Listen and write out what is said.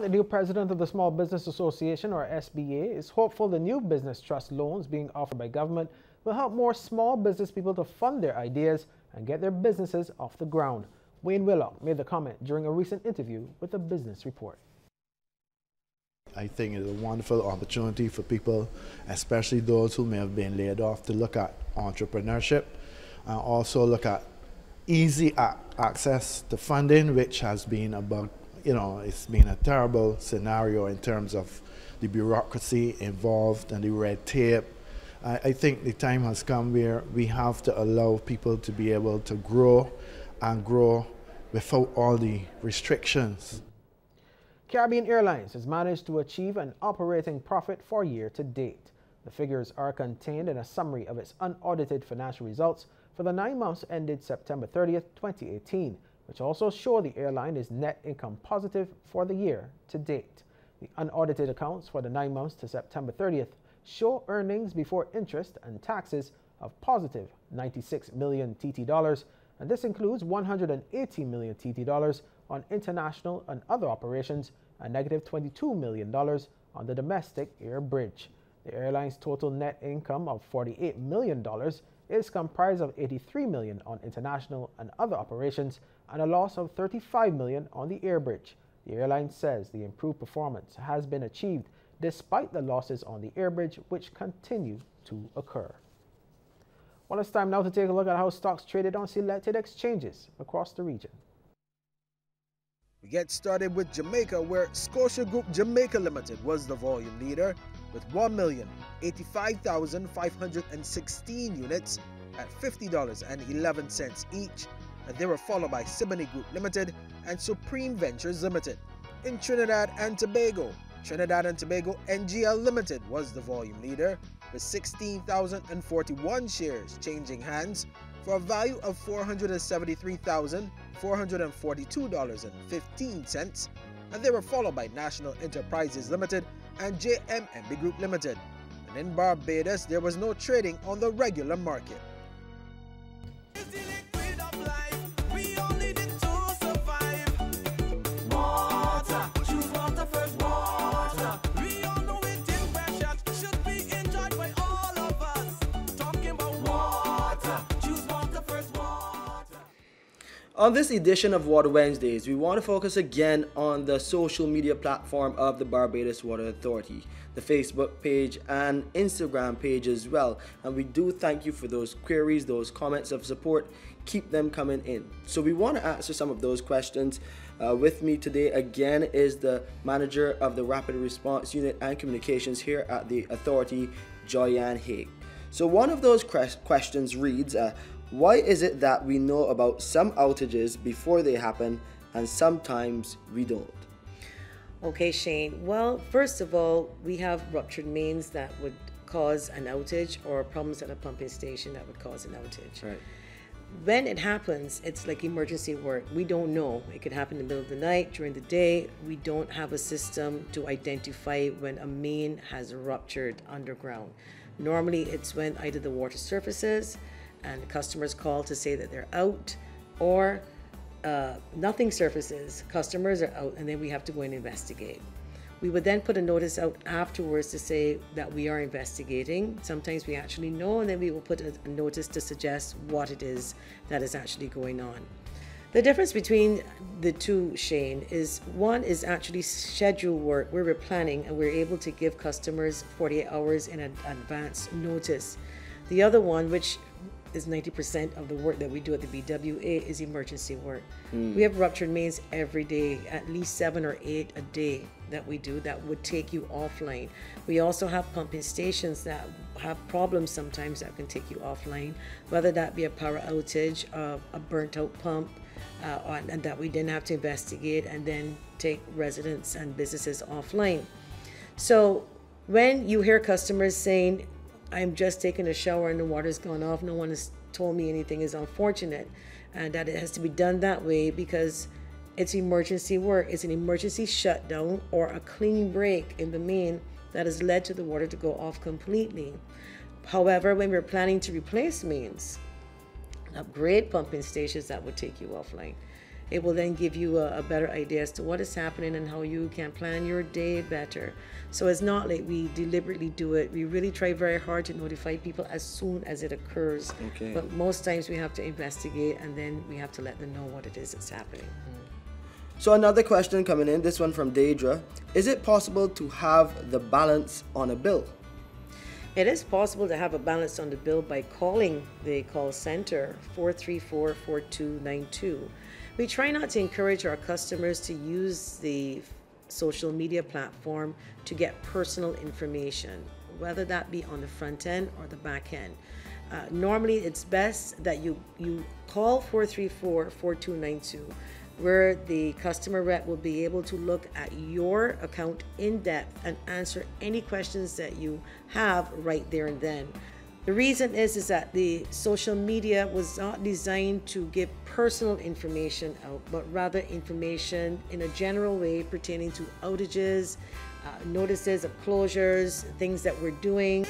The new president of the Small Business Association, or SBA, is hopeful the new business trust loans being offered by government will help more small business people to fund their ideas and get their businesses off the ground. Wayne Willock made the comment during a recent interview with the Business Report. I think it's a wonderful opportunity for people, especially those who may have been laid off, to look at entrepreneurship and also look at easy access to funding, which has been about, it's been a terrible scenario in terms of the bureaucracy involved and the red tape. I think the time has come where we have to allow people to be able to grow and grow without all the restrictions. Caribbean Airlines has managed to achieve an operating profit for year to date. The figures are contained in a summary of its unaudited financial results for the 9 months ended September 30th, 2018, which also show the airline is net income positive for the year to date. The unaudited accounts for the 9 months to September 30th show earnings before interest and taxes of positive 96 million TT dollars, and this includes 180 million TT dollars on international and other operations and negative $22 million on the domestic air bridge. The airline's total net income of $48 million is comprised of $83 million on international and other operations and a loss of $35 million on the air bridge. The airline says the improved performance has been achieved despite the losses on the air bridge, which continue to occur. Well, it's time now to take a look at how stocks traded on selected exchanges across the region. We get started with Jamaica, where Scotia Group Jamaica Limited was the volume leader with 1,085,516 units at $50.11 each, and they were followed by Siboney Group Limited and Supreme Ventures Limited. In Trinidad and Tobago NGL Limited was the volume leader with 16,041 shares changing hands for a value of $473,442.15, and they were followed by National Enterprises Limited and JMMB Group Limited. And in Barbados, there was no trading on the regular market. On this edition of Water Wednesdays, we want to focus again on the social media platform of the Barbados Water Authority, the Facebook page and Instagram page as well. And we do thank you for those queries, those comments of support. Keep them coming in. So we want to answer some of those questions. With me today again is the manager of the Rapid Response Unit and Communications here at the Authority, Joyanne Haig. So one of those questions reads, why is it that we know about some outages before they happen and sometimes we don't? Okay, Shane. Well, first of all, we have ruptured mains that would cause an outage, or problems at a pumping station that would cause an outage. Right. When it happens, it's like emergency work. We don't know. It could happen in the middle of the night, during the day. We don't have a system to identify when a main has ruptured underground. Normally, it's when either the water surfaces and customers call to say that they're out, or nothing surfaces, customers are out, and then we have to go and investigate. We would then put a notice out afterwards to say that we are investigating. Sometimes we actually know, and then we will put a notice to suggest what it is that is actually going on. The difference between the two, Shane, is one is actually scheduled work where we're planning and we're able to give customers 48 hours in advance notice. The other one, which is 90% of the work that we do at the BWA, is emergency work. We have ruptured mains every day, at least 7 or 8 a day that we do that would take you offline. We also have pumping stations that have problems sometimes that can take you offline, whether that be a power outage, a burnt out pump, and that we then have to investigate and then take residents and businesses offline. So when you hear customers saying, I'm just taking a shower and the water's gone off, no one has told me anything, is unfortunate, and that it has to be done that way because it's emergency work. It's an emergency shutdown or a clean break in the main that has led to the water to go off completely. However, when we're planning to replace mains, upgrade pumping stations, that would take you offline. It will then give you a better idea as to what is happening and how you can plan your day better. So it's not like we deliberately do it. We really try very hard to notify people as soon as it occurs. Okay. But most times we have to investigate, and then we have to let them know what it is that's happening. So another question coming in, this one from Deidre. Is it possible to have the balance on a bill? It is possible to have a balance on the bill by calling the call center 434-4292. We try not to encourage our customers to use the social media platform to get personal information, whether that be on the front end or the back end. Normally, it's best that you call 434-4292, where the customer rep will be able to look at your account in depth and answer any questions that you have right there and then. The reason is that the social media was not designed to give personal information out, but rather information in a general way pertaining to outages, notices of closures, things that we're doing.